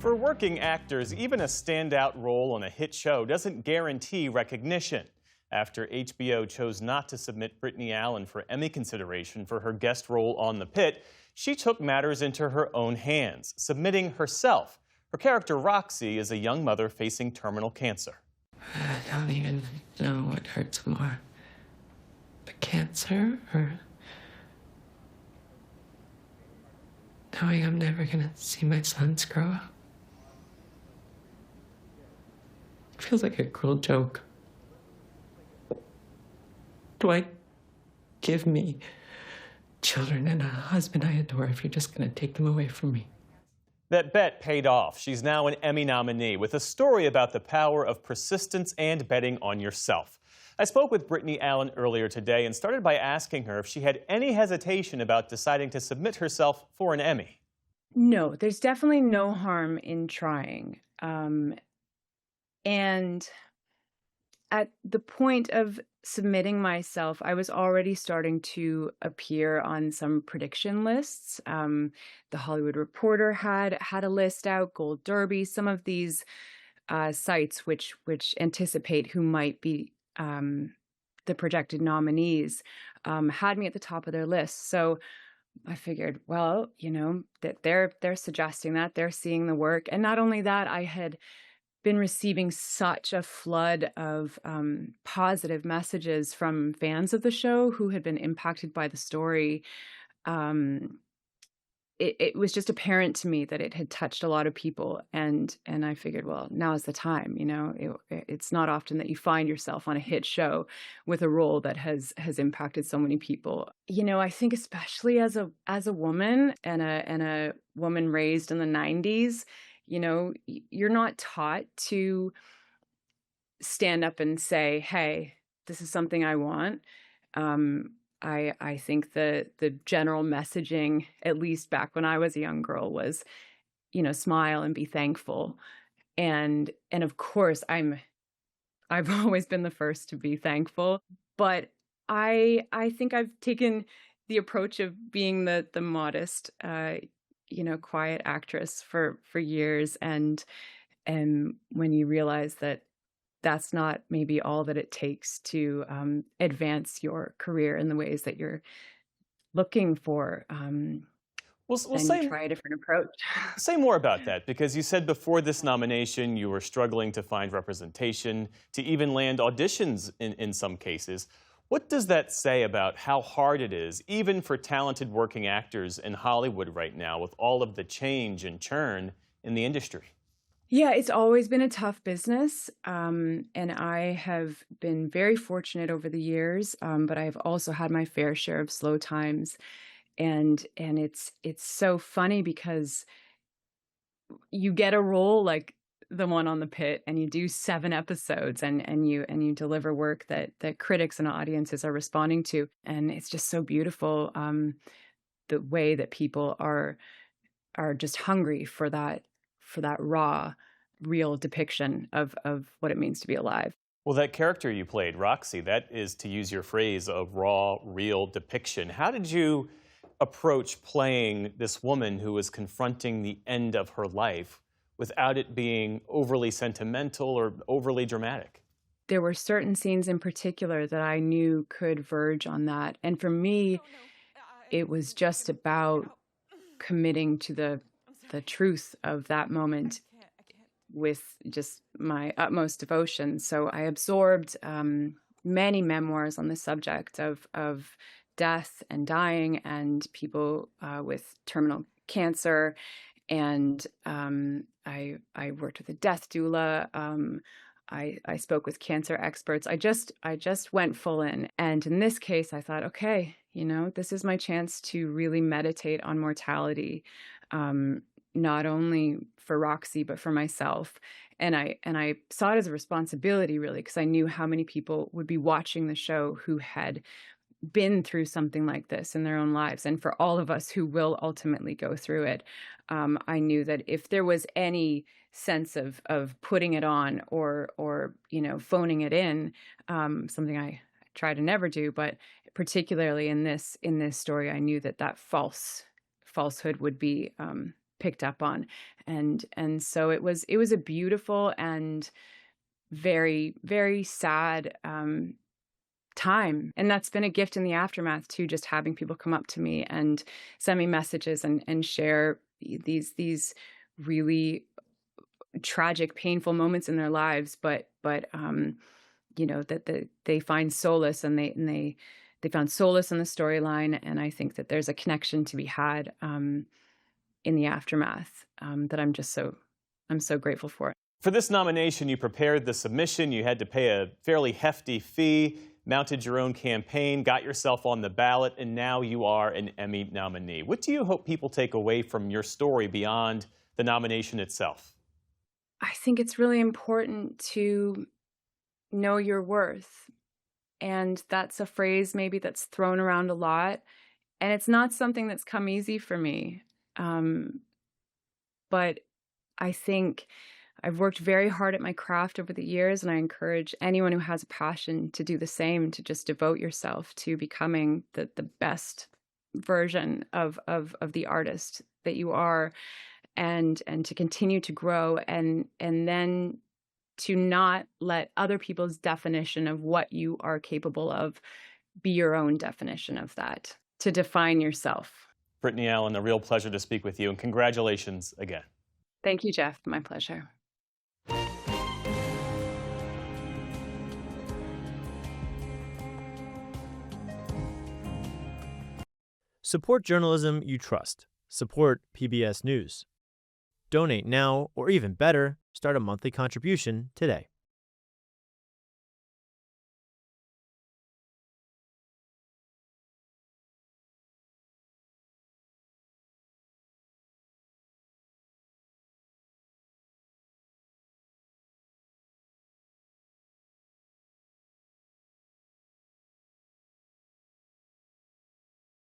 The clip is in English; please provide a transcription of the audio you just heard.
For working actors, even a standout role on a hit show doesn't guarantee recognition. After HBO chose not to submit Brittany Allen for Emmy consideration for her guest role on The Pitt, she took matters into her own hands, submitting herself. Her character Roxy is a young mother facing terminal cancer. I don't even know what hurts more, the cancer or knowing I'm never gonna see my sons grow up. It feels like a cruel joke. Do I give me children and a husband I adore if you're just gonna take them away from me? That bet paid off. She's now an Emmy nominee with a story about the power of persistence and betting on yourself. I spoke with Brittany Allen earlier today and started by asking her if she had any hesitation about deciding to submit herself for an Emmy. No, there's definitely no harm in trying. And at the point of submitting myself, I was already starting to appear on some prediction lists. The Hollywood Reporter had a list out, Gold Derby, some of these sites which anticipate who might be the projected nominees had me at the top of their list. So I figured, well, that they're suggesting that, they're seeing the work. And not only that, I had been receiving such a flood of positive messages from fans of the show who had been impacted by the story. It was just apparent to me that it had touched a lot of people, and I figured, well, now is the time. It's not often that you find yourself on a hit show with a role that has impacted so many people. I think especially as a woman and a woman raised in the 90s, you're not taught to stand up and say, hey, this is something I want. I think the general messaging, at least back when I was a young girl, was, smile and be thankful. And of course, I've always been the first to be thankful, but I think I've taken the approach of being the modest, quiet actress for years. And when you realize that that's not maybe all that it takes to advance your career in the ways that you're looking for, We'll try a different approach. Say more about that, because you said before this nomination you were struggling to find representation, to even land auditions in some cases. What does that say about how hard it is, even for talented working actors in Hollywood right now, with all of the change and churn in the industry? Yeah, it's always been a tough business, and I have been very fortunate over the years, but I've also had my fair share of slow times, and it's so funny because you get a role like the one on The Pitt, and you do 7 episodes, and you deliver work that critics and audiences are responding to, and it's just so beautiful, the way that people are just hungry for that raw, real depiction of what it means to be alive. Well, that character you played, Roxy, that is, to use your phrase, a raw, real depiction. How did you approach playing this woman who was confronting the end of her life without it being overly sentimental or overly dramatic? There were certain scenes in particular that I knew could verge on that. And for me, it was just about committing to the truth of that moment with just my utmost devotion. So I absorbed many memoirs on the subject of death and dying and people with terminal cancer. And I worked with a death doula. I spoke with cancer experts. I just went full in. And in this case, I thought, okay, this is my chance to really meditate on mortality. Not only for Roxy, but for myself. And I saw it as a responsibility, really, because I knew how many people would be watching the show who had been through something like this in their own lives. And for all of us who will ultimately go through it, I knew that if there was any sense of putting it on or phoning it in, something I try to never do, but particularly in this story, I knew that falsehood would be picked up on. And so it was a beautiful and very, very sad time. And that's been a gift in the aftermath too, just having people come up to me and send me messages and share these really tragic, painful moments in their lives, but that they find solace, and they found solace in the storyline. And I think that there's a connection to be had in the aftermath that I'm so grateful for. For this nomination, you prepared the submission. You had to pay a fairly hefty fee, mounted your own campaign, got yourself on the ballot, and now you are an Emmy nominee. What do you hope people take away from your story beyond the nomination itself? I think it's really important to know your worth. And that's a phrase maybe that's thrown around a lot. And it's not something that's come easy for me. But I think I've worked very hard at my craft over the years, and I encourage anyone who has a passion to do the same, to just devote yourself to becoming the best version of the artist that you are, and to continue to grow, and then to not let other people's definition of what you are capable of be your own definition of that, to define yourself. Brittany Allen, a real pleasure to speak with you, and congratulations again. Thank you, Geoff. My pleasure. Support journalism you trust. Support PBS News. Donate now, or even better, start a monthly contribution today.